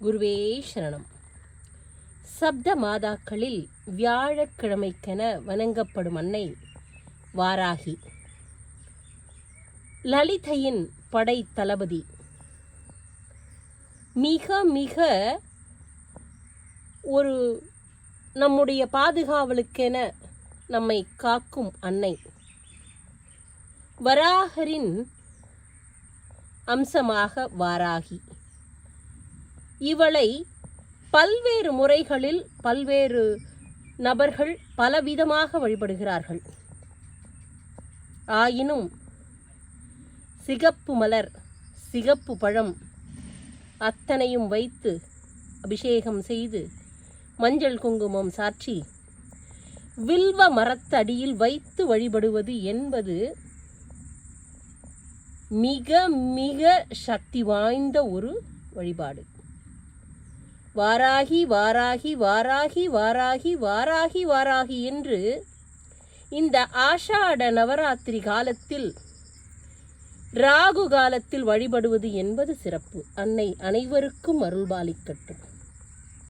குருவே சரணம். சப்த மாதாக்களில் வியாழக்கிழமைக்கென வணங்கப்படும் அன்னை வாராகி. லலிதையின் படை தளபதி. மிக மிக ஒரு நம்முடைய பாதுகாவலுக்கென நம்மை காக்கும் அன்னை. வராகரின் அம்சமாக வாராகி. இவளை பல்வேறு முறைகளில் பல்வேறு நபர்கள் பலவிதமாக வழிபடுகிறார்கள். ஆயினும் சிகப்பு மலர், சிகப்பு பழம் அத்தனையும் வைத்து அபிஷேகம் செய்து மஞ்சள் குங்குமம் சாற்றி வில்வ மரத்தடியில் வைத்து வழிபடுவது என்பது மிக மிக சக்தி வாய்ந்த ஒரு வழிபாடு. வாராகி வாராகி வாராகி வாராகி வாராகி வாராகி என்று இந்த ஆஷாட நவராத்திரி காலத்தில் ராகு காலத்தில் வழிபடுவது என்பது சிறப்பு. அன்னை அனைவருக்கும் அருள்பாலிக்கட்டும்.